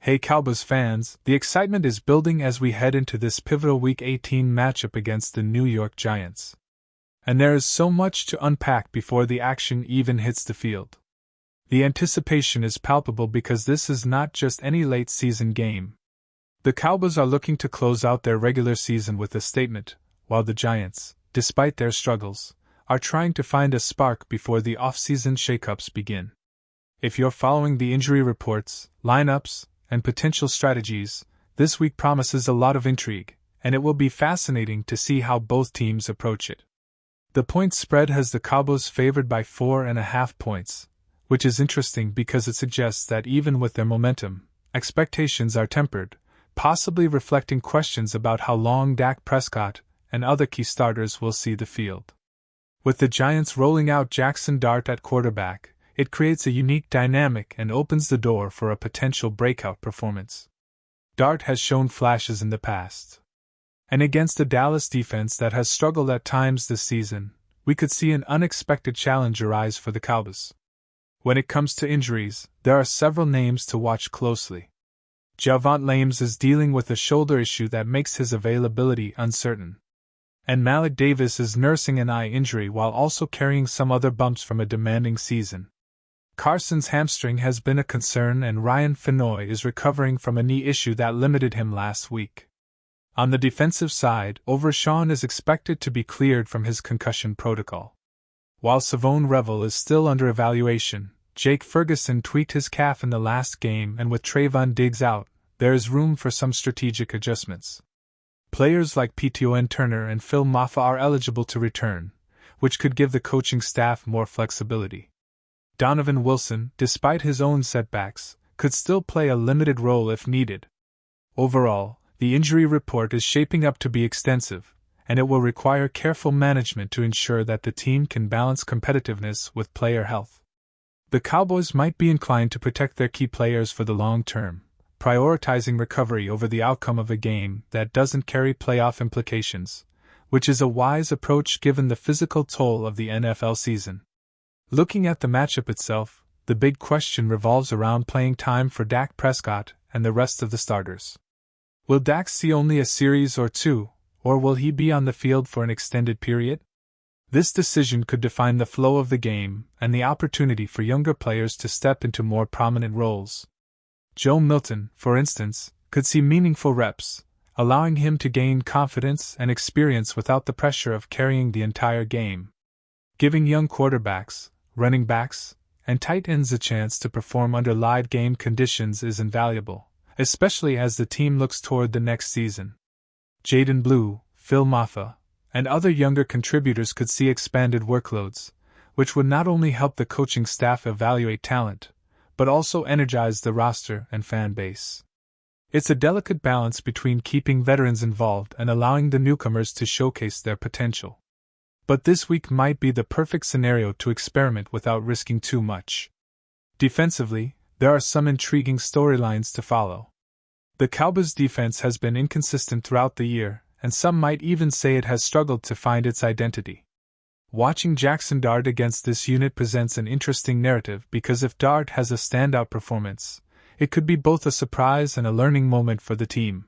Hey Cowboys fans, the excitement is building as we head into this pivotal Week 18 matchup against the New York Giants. And there is so much to unpack before the action even hits the field. The anticipation is palpable because this is not just any late-season game. The Cowboys are looking to close out their regular season with a statement, while the Giants, despite their struggles, are trying to find a spark before the off-season shakeups begin. If you're following the injury reports, lineups, and potential strategies, this week promises a lot of intrigue, and it will be fascinating to see how both teams approach it. The point spread has the Cowboys favored by 4.5 points, which is interesting because it suggests that even with their momentum, expectations are tempered, possibly reflecting questions about how long Dak Prescott and other key starters will see the field. With the Giants rolling out Jackson Dart at quarterback, it creates a unique dynamic and opens the door for a potential breakout performance. Dart has shown flashes in the past. And against a Dallas defense that has struggled at times this season, we could see an unexpected challenge arise for the Cowboys. When it comes to injuries, there are several names to watch closely. Javonte Williams is dealing with a shoulder issue that makes his availability uncertain. And Malik Davis is nursing an eye injury while also carrying some other bumps from a demanding season. Carson's hamstring has been a concern, and Ryan Finnoy is recovering from a knee issue that limited him last week. On the defensive side, Overshawn is expected to be cleared from his concussion protocol. While Savone Revel is still under evaluation, Jake Ferguson tweaked his calf in the last game, and with Trayvon Diggs out, there is room for some strategic adjustments. Players like Pton Turner and Phil Maffa are eligible to return, which could give the coaching staff more flexibility. Donovan Wilson, despite his own setbacks, could still play a limited role if needed. Overall, the injury report is shaping up to be extensive, and it will require careful management to ensure that the team can balance competitiveness with player health. The Cowboys might be inclined to protect their key players for the long term, prioritizing recovery over the outcome of a game that doesn't carry playoff implications, which is a wise approach given the physical toll of the NFL season. Looking at the matchup itself, the big question revolves around playing time for Dak Prescott and the rest of the starters. Will Dak see only a series or two, or will he be on the field for an extended period? This decision could define the flow of the game and the opportunity for younger players to step into more prominent roles. Joe Milton, for instance, could see meaningful reps, allowing him to gain confidence and experience without the pressure of carrying the entire game. Giving young quarterbacks, running backs, and tight ends a chance to perform under live game conditions is invaluable, especially as the team looks toward the next season. Jaden Blue, Phil Maffa, and other younger contributors could see expanded workloads, which would not only help the coaching staff evaluate talent, but also energize the roster and fan base. It's a delicate balance between keeping veterans involved and allowing the newcomers to showcase their potential. But this week might be the perfect scenario to experiment without risking too much. Defensively, there are some intriguing storylines to follow. The Cowboys' defense has been inconsistent throughout the year, and some might even say it has struggled to find its identity. Watching Jackson Dart against this unit presents an interesting narrative because if Dart has a standout performance, it could be both a surprise and a learning moment for the team.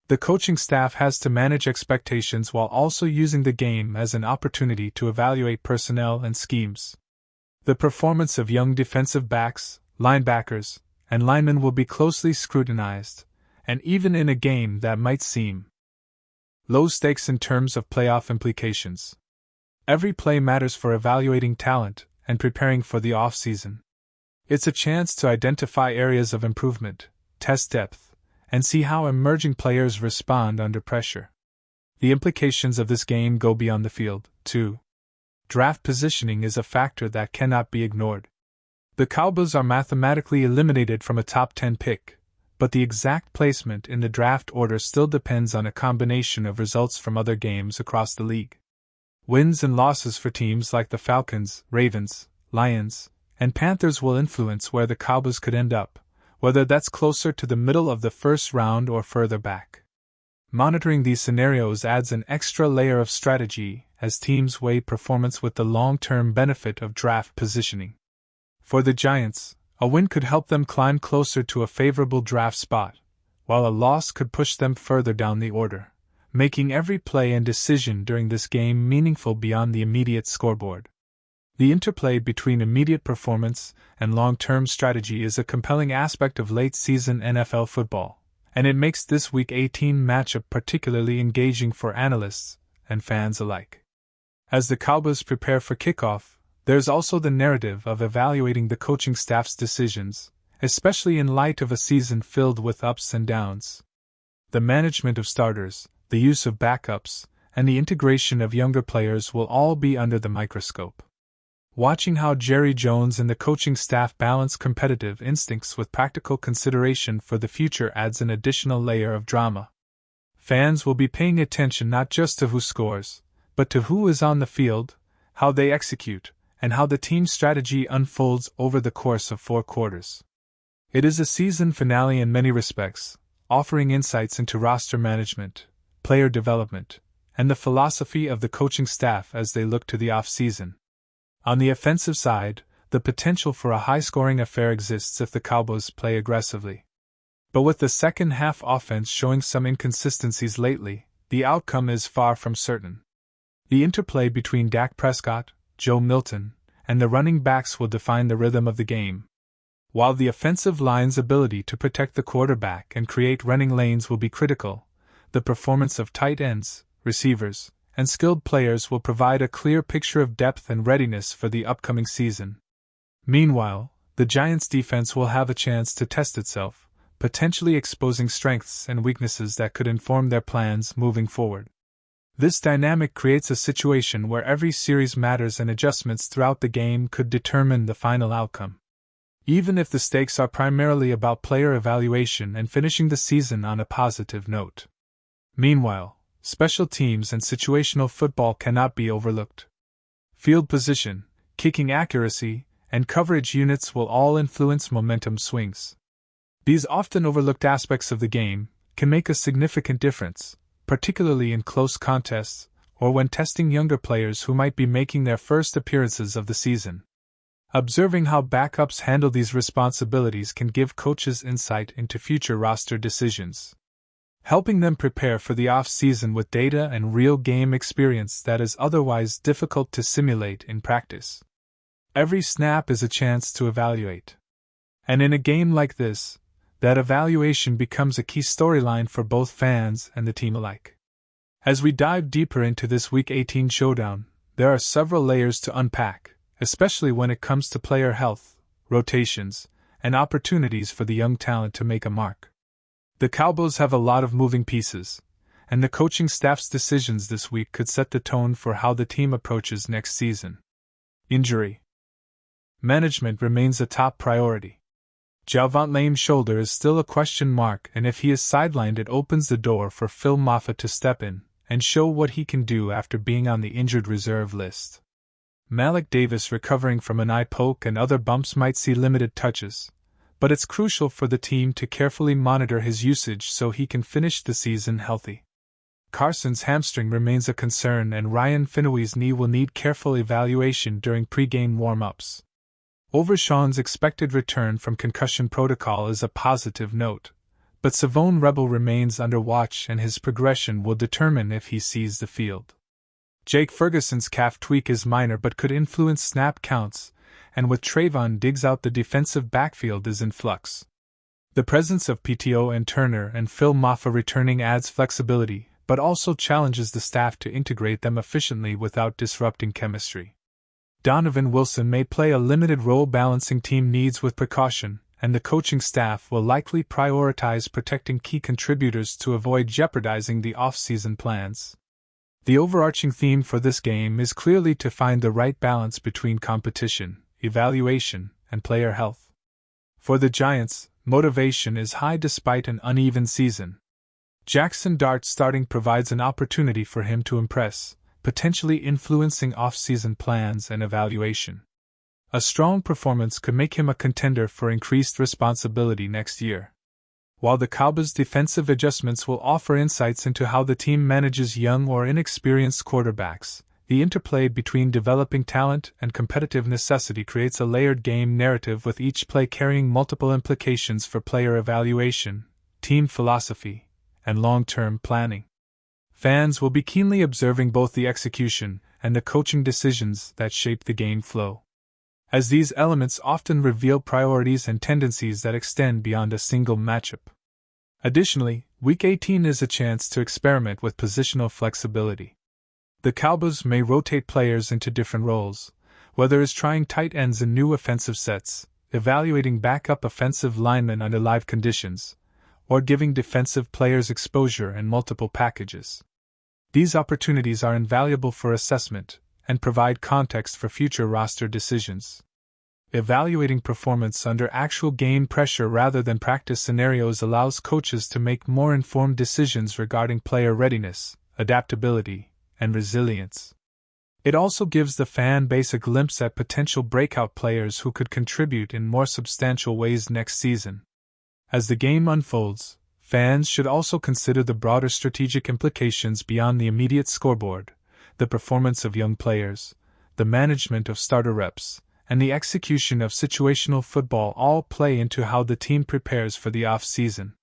The coaching staff has to manage expectations while also using the game as an opportunity to evaluate personnel and schemes. The performance of young defensive backs, linebackers, and linemen will be closely scrutinized, and even in a game that might seem low stakes in terms of playoff implications. Every play matters for evaluating talent and preparing for the off-season. It's a chance to identify areas of improvement, test depth, and see how emerging players respond under pressure. The implications of this game go beyond the field, too. Draft positioning is a factor that cannot be ignored. The Cowboys are mathematically eliminated from a top 10 pick, but the exact placement in the draft order still depends on a combination of results from other games across the league. Wins and losses for teams like the Falcons, Ravens, Lions, and Panthers will influence where the Cowboys could end up, whether that's closer to the middle of the first round or further back. Monitoring these scenarios adds an extra layer of strategy as teams weigh performance with the long-term benefit of draft positioning. For the Giants, A win could help them climb closer to a favorable draft spot, while a loss could push them further down the order, making every play and decision during this game meaningful beyond the immediate scoreboard. The interplay between immediate performance and long-term strategy is a compelling aspect of late-season NFL football, and it makes this Week 18 matchup particularly engaging for analysts and fans alike. As the Cowboys prepare for kickoff, there's also the narrative of evaluating the coaching staff's decisions, especially in light of a season filled with ups and downs. The management of starters, the use of backups, and the integration of younger players will all be under the microscope. Watching how Jerry Jones and the coaching staff balance competitive instincts with practical consideration for the future adds an additional layer of drama. Fans will be paying attention not just to who scores, but to who is on the field, how they execute, and how the team's strategy unfolds over the course of 4 quarters. It is a season finale in many respects, offering insights into roster management, player development, and the philosophy of the coaching staff as they look to the off-season. On the offensive side, the potential for a high-scoring affair exists if the Cowboys play aggressively. But with the second-half offense showing some inconsistencies lately, the outcome is far from certain. The interplay between Dak Prescott, Joe Milton, and the running backs will define the rhythm of the game. While the offensive line's ability to protect the quarterback and create running lanes will be critical, the performance of tight ends, receivers, and skilled players will provide a clear picture of depth and readiness for the upcoming season. Meanwhile, the Giants' defense will have a chance to test itself, potentially exposing strengths and weaknesses that could inform their plans moving forward. This dynamic creates a situation where every series matters and adjustments throughout the game could determine the final outcome. Even if the stakes are primarily about player evaluation and finishing the season on a positive note. Meanwhile, special teams and situational football cannot be overlooked. Field position, kicking accuracy, and coverage units will all influence momentum swings. These often overlooked aspects of the game can make a significant difference, particularly in close contests or when testing younger players who might be making their first appearances of the season. Observing how backups handle these responsibilities can give coaches insight into future roster decisions, helping them prepare for the off-season with data and real game experience that is otherwise difficult to simulate in practice. Every snap is a chance to evaluate. And in a game like this, that evaluation becomes a key storyline for both fans and the team alike. As we dive deeper into this Week 18 showdown, there are several layers to unpack, especially when it comes to player health, rotations, and opportunities for the young talent to make a mark. The Cowboys have a lot of moving pieces, and the coaching staff's decisions this week could set the tone for how the team approaches next season. Injury management remains a top priority. Javonte Lame's shoulder is still a question mark, and if he is sidelined, it opens the door for Phil Maffa to step in and show what he can do after being on the injured reserve list. Malik Davis recovering from an eye poke and other bumps might see limited touches, but it's crucial for the team to carefully monitor his usage so he can finish the season healthy. Carson's hamstring remains a concern, and Ryan Finaway's knee will need careful evaluation during pre-game warm-ups. Overshawn's expected return from concussion protocol is a positive note, but Savone Rebel remains under watch and his progression will determine if he sees the field. Jake Ferguson's calf tweak is minor but could influence snap counts, and with Trayvon Diggs out, the defensive backfield is in flux. The presence of PTO and Turner and Phil Maffa returning adds flexibility, but also challenges the staff to integrate them efficiently without disrupting chemistry. Donovan Wilson may play a limited role balancing team needs with precaution, and the coaching staff will likely prioritize protecting key contributors to avoid jeopardizing the off-season plans. The overarching theme for this game is clearly to find the right balance between competition, evaluation, and player health. For the Giants, motivation is high despite an uneven season. Jackson Dart's starting provides an opportunity for him to impress, potentially influencing off-season plans and evaluation. A strong performance could make him a contender for increased responsibility next year. While the Cowboys' defensive adjustments will offer insights into how the team manages young or inexperienced quarterbacks, The interplay between developing talent and competitive necessity creates a layered game narrative with each play carrying multiple implications for player evaluation, team philosophy, and long-term planning. Fans will be keenly observing both the execution and the coaching decisions that shape the game flow, as these elements often reveal priorities and tendencies that extend beyond a single matchup. Additionally, Week 18 is a chance to experiment with positional flexibility. The Cowboys may rotate players into different roles, whether it's trying tight ends in new offensive sets, evaluating backup offensive linemen under live conditions, or giving defensive players exposure in multiple packages. These opportunities are invaluable for assessment and provide context for future roster decisions. Evaluating performance under actual game pressure rather than practice scenarios allows coaches to make more informed decisions regarding player readiness, adaptability, and resilience. It also gives the fan base a glimpse at potential breakout players who could contribute in more substantial ways next season. As the game unfolds, fans should also consider the broader strategic implications beyond the immediate scoreboard. The performance of young players, the management of starter reps, and the execution of situational football all play into how the team prepares for the off-season.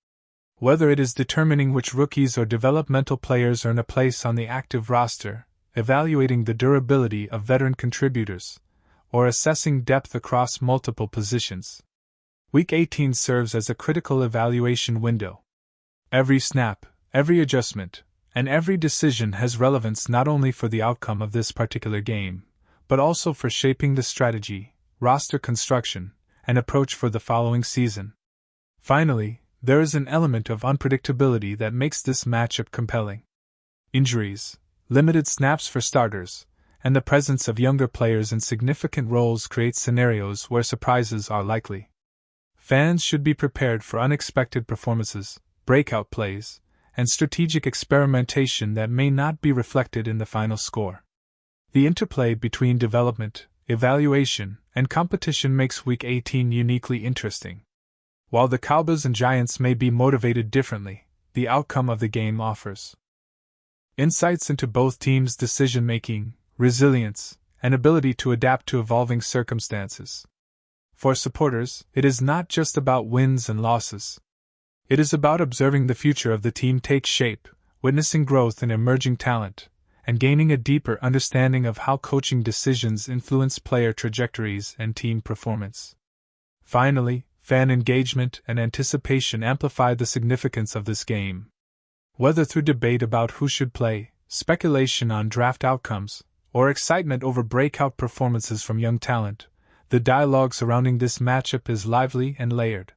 Whether it is determining which rookies or developmental players earn a place on the active roster, evaluating the durability of veteran contributors, or assessing depth across multiple positions, Week 18 serves as a critical evaluation window. Every snap, every adjustment, and every decision has relevance not only for the outcome of this particular game, but also for shaping the strategy, roster construction, and approach for the following season. Finally, there is an element of unpredictability that makes this matchup compelling. Injuries, limited snaps for starters, and the presence of younger players in significant roles create scenarios where surprises are likely. Fans should be prepared for unexpected performances, breakout plays, and strategic experimentation that may not be reflected in the final score. The interplay between development, evaluation, and competition makes Week 18 uniquely interesting. While the Cowboys and Giants may be motivated differently, the outcome of the game offers insights into both teams' decision-making, resilience, and ability to adapt to evolving circumstances. For supporters, it is not just about wins and losses. It is about observing the future of the team take shape, witnessing growth in emerging talent, and gaining a deeper understanding of how coaching decisions influence player trajectories and team performance. Finally, fan engagement and anticipation amplify the significance of this game. Whether through debate about who should play, speculation on draft outcomes, or excitement over breakout performances from young talent, the dialogue surrounding this matchup is lively and layered.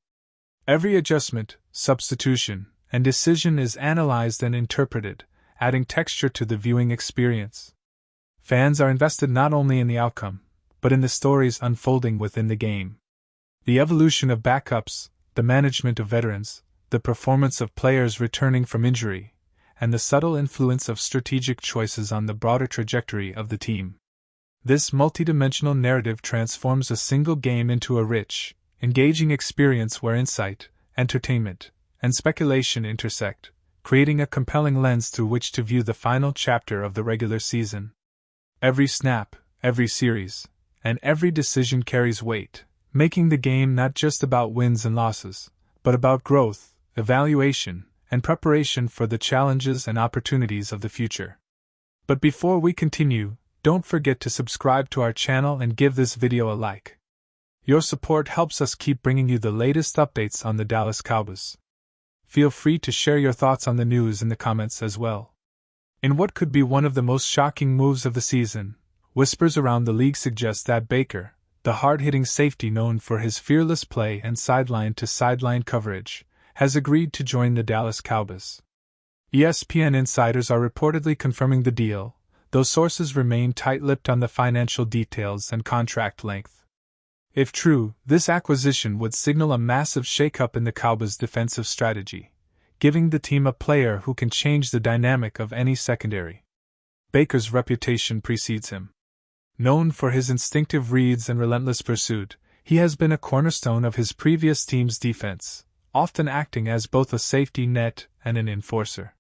Every adjustment, substitution, and decision is analyzed and interpreted, adding texture to the viewing experience. Fans are invested not only in the outcome, but in the stories unfolding within the game. The evolution of backups, the management of veterans, the performance of players returning from injury, and the subtle influence of strategic choices on the broader trajectory of the team. This multidimensional narrative transforms a single game into a rich, engaging experience where insight, entertainment, and speculation intersect, creating a compelling lens through which to view the final chapter of the regular season. Every snap, every series, and every decision carries weight, making the game not just about wins and losses, but about growth, evaluation, and preparation for the challenges and opportunities of the future. But before we continue, don't forget to subscribe to our channel and give this video a like. Your support helps us keep bringing you the latest updates on the Dallas Cowboys. Feel free to share your thoughts on the news in the comments as well. In what could be one of the most shocking moves of the season, whispers around the league suggest that Baker, the hard-hitting safety known for his fearless play and sideline-to-sideline coverage, has agreed to join the Dallas Cowboys. ESPN insiders are reportedly confirming the deal, though sources remain tight-lipped on the financial details and contract length. If true, this acquisition would signal a massive shakeup in the Cowboys' defensive strategy, giving the team a player who can change the dynamic of any secondary. Baker's reputation precedes him. Known for his instinctive reads and relentless pursuit, he has been a cornerstone of his previous team's defense, often acting as both a safety net and an enforcer.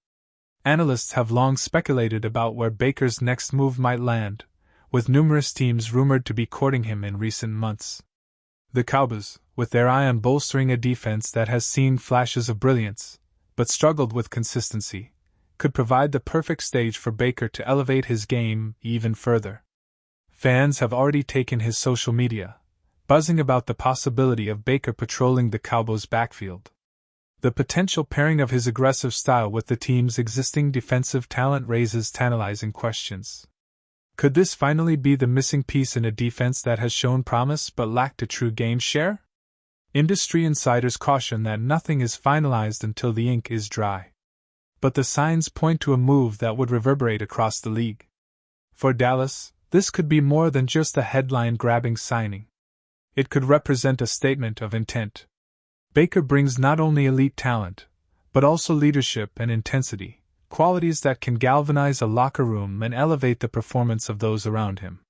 Analysts have long speculated about where Baker's next move might land, with numerous teams rumored to be courting him in recent months. The Cowboys, with their eye on bolstering a defense that has seen flashes of brilliance, but struggled with consistency, could provide the perfect stage for Baker to elevate his game even further. Fans have already taken his social media, buzzing about the possibility of Baker patrolling the Cowboys' backfield. The potential pairing of his aggressive style with the team's existing defensive talent raises tantalizing questions. Could this finally be the missing piece in a defense that has shown promise but lacked a true game share? Industry insiders caution that nothing is finalized until the ink is dry. But the signs point to a move that would reverberate across the league. For Dallas, this could be more than just a headline-grabbing signing. It could represent a statement of intent. Baker brings not only elite talent, but also leadership and intensity, qualities that can galvanize a locker room and elevate the performance of those around him.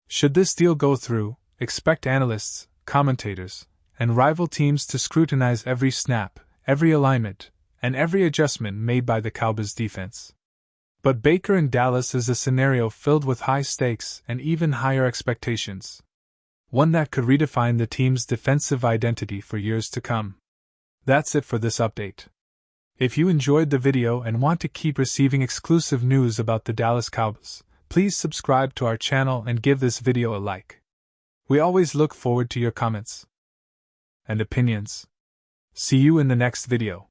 Should this deal go through, expect analysts, commentators, and rival teams to scrutinize every snap, every alignment, and every adjustment made by the Cowboys' defense. But Baker in Dallas is a scenario filled with high stakes and even higher expectations. One that could redefine the team's defensive identity for years to come. That's it for this update. If you enjoyed the video and want to keep receiving exclusive news about the Dallas Cowboys, please subscribe to our channel and give this video a like. We always look forward to your comments and opinions. See you in the next video.